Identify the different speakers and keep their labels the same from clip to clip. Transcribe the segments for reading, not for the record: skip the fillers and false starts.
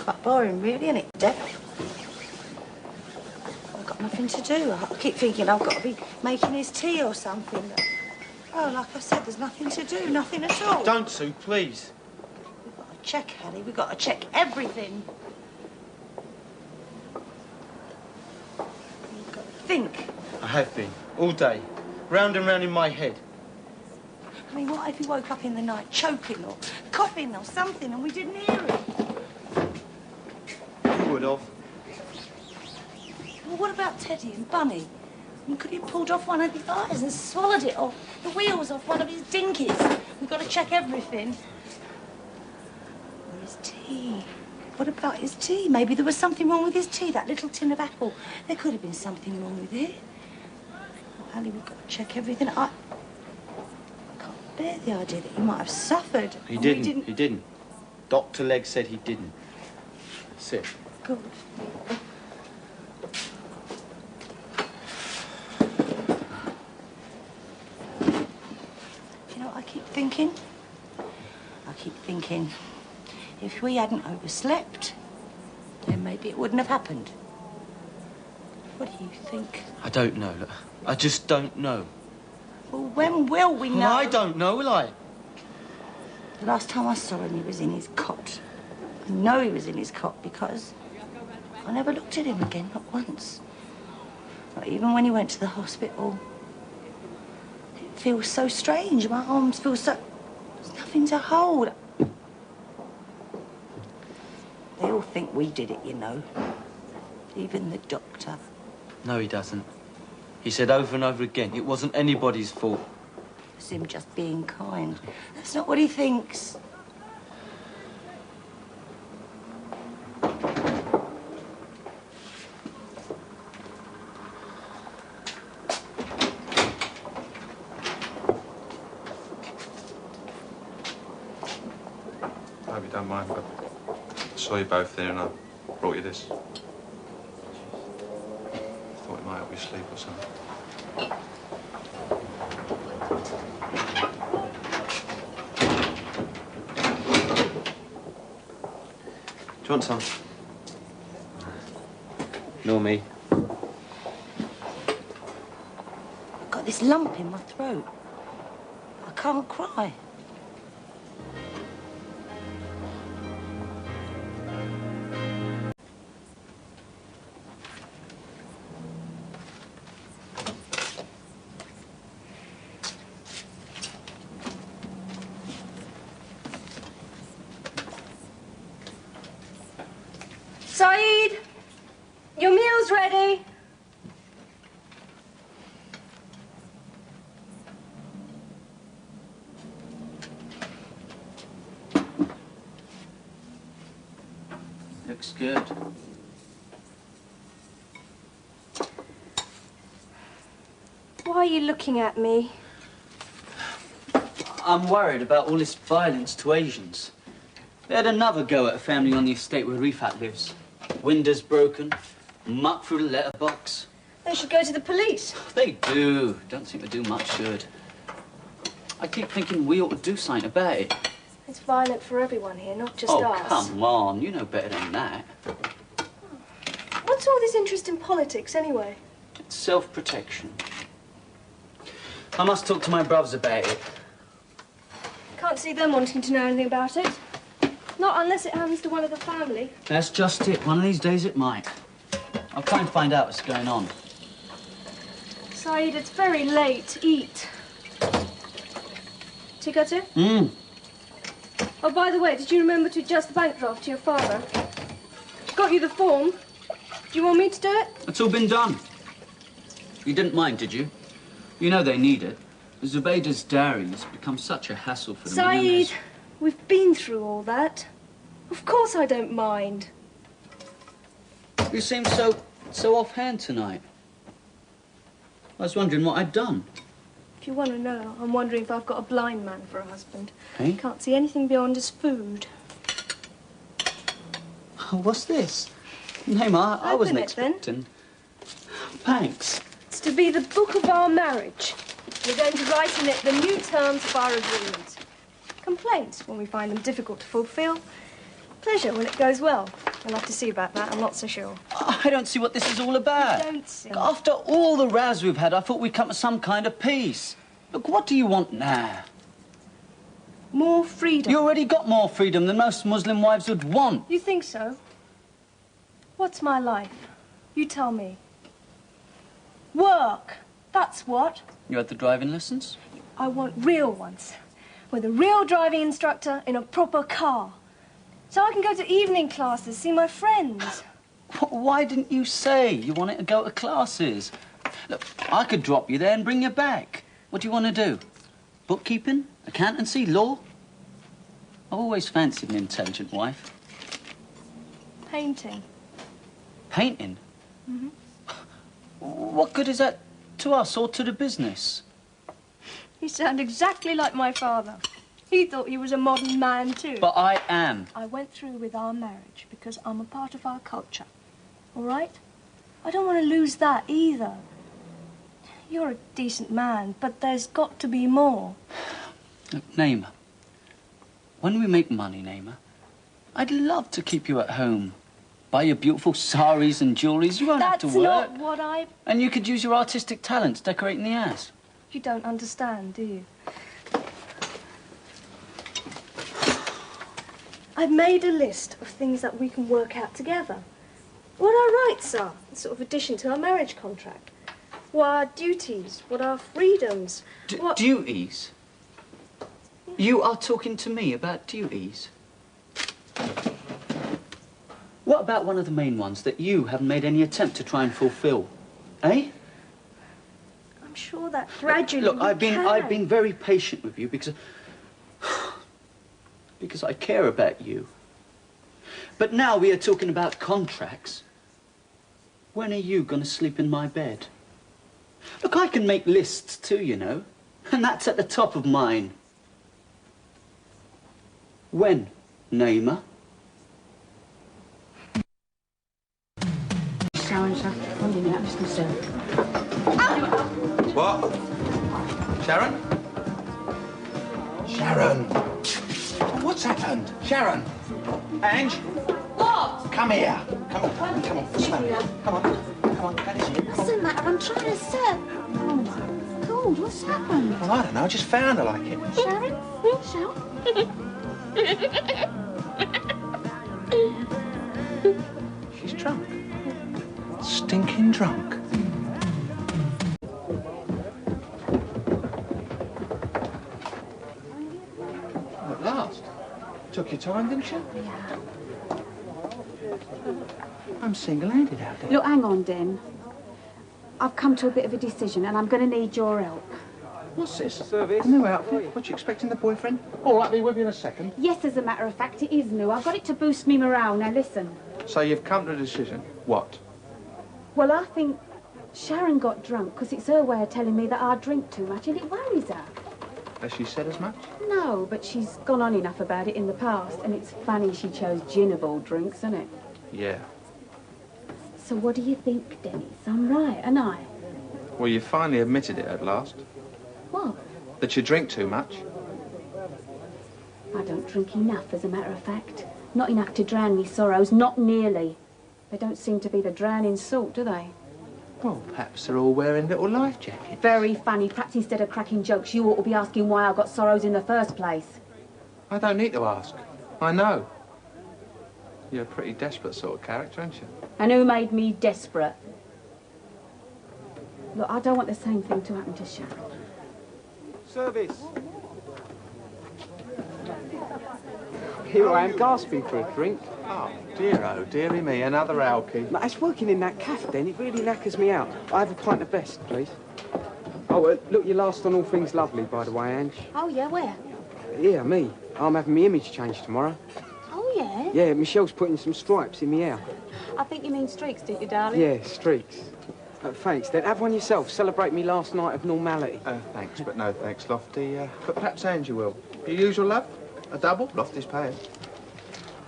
Speaker 1: quite boring, really, isn't it, Deb? I've got nothing to do. I keep thinking I've got to be making his tea or something. Oh, like I said, there's nothing to do, nothing at all.
Speaker 2: Don't, Sue, please.
Speaker 1: We've got to check, Harry. We've got to check everything. You've got to think.
Speaker 2: I have been, all day. Round and round in my head.
Speaker 1: I mean, what if he woke up in the night choking or coughing or something and we didn't hear it?
Speaker 2: You would have.
Speaker 1: Well, what about Teddy and Bunny? I mean, could he have pulled off one of the eyes and swallowed it, or the wheels off one of his dinghies? We've got to check everything. Or his tea. What about his tea? Maybe there was something wrong with his tea, that little tin of apple. There could have been something wrong with it. Oh, Ali, we've got to check everything. I can't bear the idea that he might have suffered.
Speaker 2: He didn't. He didn't. Dr. Legg said he didn't. That's it.
Speaker 1: Good. I keep thinking, if we hadn't overslept, then maybe it wouldn't have happened. What do you think?
Speaker 2: I don't know. I just don't know.
Speaker 1: Well, when will we know?
Speaker 2: Well, I don't know, will I?
Speaker 1: The last time I saw him, he was in his cot. I know he was in his cot because I never looked at him again, not once. Not even when he went to the hospital. It feels so strange. My arms feel so... There's nothing to hold. They all think we did it, you know. Even the doctor.
Speaker 2: No, he doesn't. He said over and over again, it wasn't anybody's fault.
Speaker 1: It's him just being kind. That's not what he thinks.
Speaker 3: I hope you don't mind, but I saw you both there and I brought you this. I thought it might help you sleep or something.
Speaker 2: Do you want some? Nor me.
Speaker 1: I've got this lump in my throat. I can't cry.
Speaker 4: Saeed, your meal's ready.
Speaker 5: Looks good.
Speaker 4: Why are you looking at me?
Speaker 5: I'm worried about all this violence to Asians. They had another go at a family on the estate where Rifat lives. Windows broken, muck through the letterbox.
Speaker 4: They should go to the police.
Speaker 5: They do. Don't seem to do much good. I keep thinking we ought to do something about it.
Speaker 4: It's violent for everyone here, not just
Speaker 5: Oh,
Speaker 4: us.
Speaker 5: come on. You know better than that.
Speaker 4: What's all this interest in politics, anyway?
Speaker 5: It's self-protection. I must talk to my brothers about it.
Speaker 4: Can't see them wanting to know anything about it. Not unless it happens to one of the family.
Speaker 5: That's just it. One of these days it might. I'll try and find out what's going on.
Speaker 4: Saeed, it's very late. Eat. Tikatu? Oh, by the way, did you remember to adjust the bank draft to your father? Got you the form. Do you want me to do it?
Speaker 5: It's all been done. You didn't mind, did you? You know they need it. Zubaydah's dowry has become such a hassle for them.
Speaker 4: Saeed, we've been through all that. Of course I don't mind.
Speaker 5: You seem so offhand tonight. I was wondering what I'd done.
Speaker 4: If you want to know, I'm wondering if I've got a blind man for a husband.
Speaker 5: Hey?
Speaker 4: Can't see anything beyond his food.
Speaker 5: Oh, what's this? Naima, I wasn't expecting. Thanks.
Speaker 4: It's to be the book of our marriage. We're going to write in it the new terms of our agreement. Complaints when we find them difficult to fulfill. Pleasure when it goes well. We'll have to see about that. I'm not so sure.
Speaker 5: I don't see what this is all about.
Speaker 4: Don't see.
Speaker 5: After all the rows we've had, I thought we'd come to some kind of peace. Look, what do you want now?
Speaker 4: More freedom.
Speaker 5: You already got more freedom than most Muslim wives would want.
Speaker 4: You think so? What's my life? You tell me. Work. That's what.
Speaker 5: You had the driving lessons?
Speaker 4: I want real ones. With a real driving instructor in a proper car. So I can go to evening classes, see my friends.
Speaker 5: Why didn't you say you wanted to go to classes? Look, I could drop you there and bring you back. What do you want to do? Bookkeeping? Accountancy? Law? I've always fancied an intelligent wife.
Speaker 4: Painting.
Speaker 5: Painting?
Speaker 4: Mm-hmm.
Speaker 5: What good is that to us or to the business?
Speaker 4: You sound exactly like my father. He thought he was a modern man, too.
Speaker 5: But I am.
Speaker 4: I went through with our marriage because I'm a part of our culture. All right? I don't want to lose that either. You're a decent man, but there's got to be more.
Speaker 5: Look, Naima, when we make money, Naima, I'd love to keep you at home. Buy your beautiful saris and jewelries. You won't have to work.
Speaker 4: That's not what I...
Speaker 5: And you could use your artistic talents decorating the house.
Speaker 4: You don't understand, do you? I've made a list of things that we can work out together. What our rights are, a sort of addition to our marriage contract. What our duties, what our freedoms. What...
Speaker 5: Duties? You are talking to me about duties? What about one of the main ones that you haven't made any attempt to try and fulfill? Eh?
Speaker 4: I'm sure that gradually
Speaker 5: Look,
Speaker 4: we
Speaker 5: I've
Speaker 4: can.
Speaker 5: been very patient with you because I care about you. But now we are talking about contracts. When are you going to sleep in my bed? Look, I can make lists too, you know, and that's at the top of mine. When, Naima?
Speaker 1: Sharon, one minute, I'm just going to say.
Speaker 3: What? Sharon?
Speaker 2: Sharon! What's happened? Sharon! Ange?
Speaker 6: What?
Speaker 2: Come here. Come on, come on, smell it. Come on, come on, that is it.
Speaker 6: What's the matter? I'm trying to sit. Oh, my God, what's happened?
Speaker 2: Well, I don't know, I just found her like it.
Speaker 6: Sharon? Sharon?
Speaker 2: She's drunk. Stinking drunk. At last. Took your time, didn't you?
Speaker 7: Yeah.
Speaker 2: I'm single-handed out there.
Speaker 7: Look, hang on, Den. I've come to a bit of a decision and I'm going to need your help.
Speaker 2: What's this? Service. A new outfit? What, you expecting the boyfriend? All right, be with you in a second.
Speaker 7: Yes, as a matter of fact, it is new. I've got it to boost me morale. Now, listen.
Speaker 2: So you've come to a decision. What?
Speaker 7: Well, I think Sharon got drunk because it's her way of telling me that I drink too much and it worries her.
Speaker 2: Has she said as much?
Speaker 7: No, but she's gone on enough about it in the past and it's funny she chose gin of all drinks, isn't it?
Speaker 2: Yeah.
Speaker 7: So what do you think, Dennis? I'm right, and I?
Speaker 2: Well, you finally admitted it at last.
Speaker 7: What?
Speaker 2: That you drink too much.
Speaker 7: I don't drink enough, as a matter of fact. Not enough to drown me sorrows, not nearly. They don't seem to be the drowning sort, do they?
Speaker 2: Well, perhaps they're all wearing little life jackets.
Speaker 7: Very funny. Perhaps instead of cracking jokes, you ought to be asking why I got sorrows in the first place.
Speaker 2: I don't need to ask. I know. You're a pretty desperate sort of character, aren't you?
Speaker 7: And who made me desperate? Look, I don't want the same thing to happen to Sharon.
Speaker 8: Service. Here I am gasping for a drink.
Speaker 2: Oh, dearie me, another alky.
Speaker 8: But it's working in that cafe, then. It really knackers me out. I have a pint of best, please. Oh, look, you're last on All Things Lovely, by the way, Ange.
Speaker 6: Oh, yeah, where?
Speaker 8: Yeah, me. I'm having my image changed tomorrow.
Speaker 6: Oh, yeah?
Speaker 8: Yeah, Michelle's putting some stripes in my hair.
Speaker 6: I think you mean streaks, don't you, darling?
Speaker 8: Yeah, streaks. Thanks, then. Have one yourself. Celebrate me last night of normality.
Speaker 2: Thanks, but no thanks, Lofty. But perhaps Ange will. Your usual love? A double? Lofty's paying.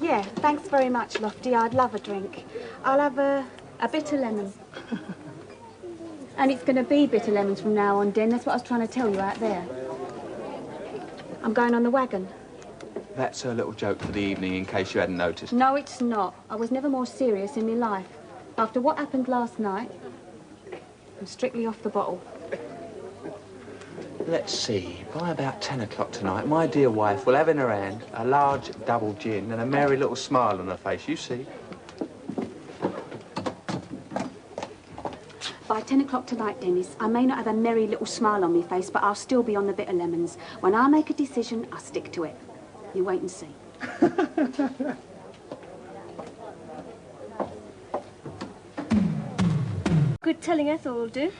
Speaker 7: Yeah, thanks very much, Lofty. I'd love a drink. I'll have a bitter lemon. And it's going to be bitter lemons from now on, Den. That's what I was trying to tell you out there. I'm going on the wagon.
Speaker 2: That's her little joke for the evening, in case you hadn't noticed.
Speaker 7: No, it's not. I was never more serious in my life. After what happened last night, I'm strictly off the bottle.
Speaker 2: Let's see. By about 10 o'clock tonight, my dear wife will have in her hand a large double gin and a merry little smile on her face. You see.
Speaker 7: By 10 o'clock tonight, Dennis, I may not have a merry little smile on my face, but I'll still be on the bitter lemons. When I make a decision, I stick to it. You wait and see.
Speaker 4: Good telling Ethel will do.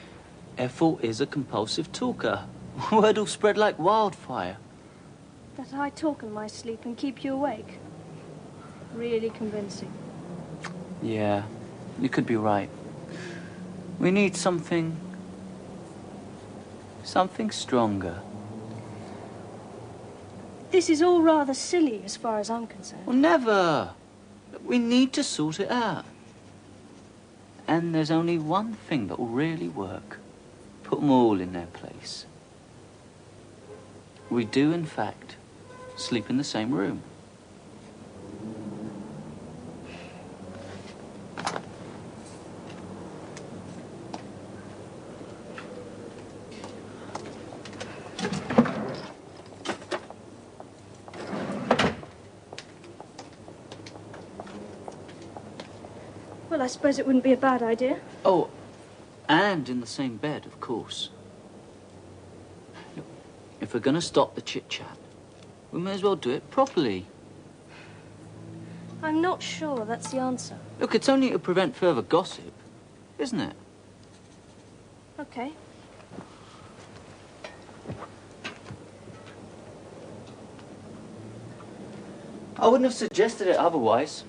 Speaker 5: Ethel is a compulsive talker. Word will spread like wildfire.
Speaker 4: That I talk in my sleep and keep you awake. Really convincing.
Speaker 5: Yeah, you could be right. We need something stronger.
Speaker 4: This is all rather silly as far as I'm concerned.
Speaker 5: Well, never. We need to sort it out. And there's only one thing that will really work. Put them all in their place. We do, in fact, sleep in the same room.
Speaker 4: Well, I suppose it wouldn't be a bad idea.
Speaker 5: Oh, and in the same bed, of course. Look, if we're going to stop the chit-chat, we may as well do it properly.
Speaker 4: I'm not sure that's the answer.
Speaker 5: Look, it's only to prevent further gossip, isn't it?
Speaker 4: Okay.
Speaker 5: I wouldn't have suggested it otherwise.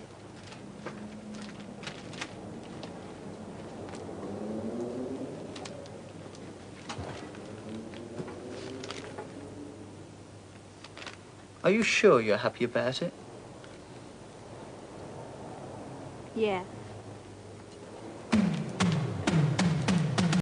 Speaker 5: Are you sure you're happy about it?
Speaker 7: Yeah.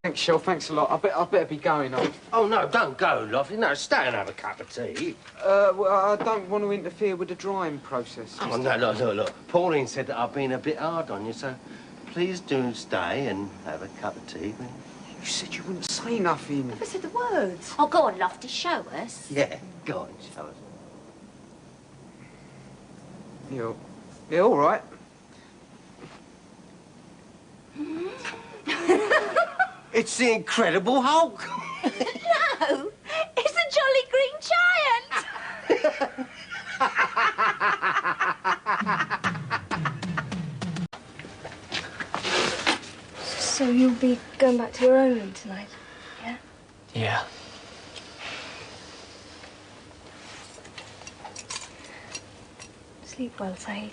Speaker 8: Thanks, Shell. Thanks a lot. I better be going.
Speaker 9: Oh, no, don't go, Lofty. No, stay and have a cup of tea.
Speaker 8: Well, I don't want to interfere with the drying process.
Speaker 9: Oh, no, look. Pauline said that I've been a bit hard on you, so please do stay and have a cup of tea.
Speaker 8: You said you wouldn't say nothing.
Speaker 1: Never said the words.
Speaker 6: Oh, go on, Lofty, show us.
Speaker 9: Yeah, go on, show us.
Speaker 8: Yeah, all right.
Speaker 9: It's the Incredible Hulk.
Speaker 6: No, it's a jolly green giant.
Speaker 4: So you'll be going back to your own room tonight, yeah?
Speaker 5: Yeah.
Speaker 4: Sleep well, Saeed.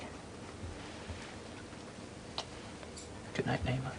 Speaker 5: Good night, Naima.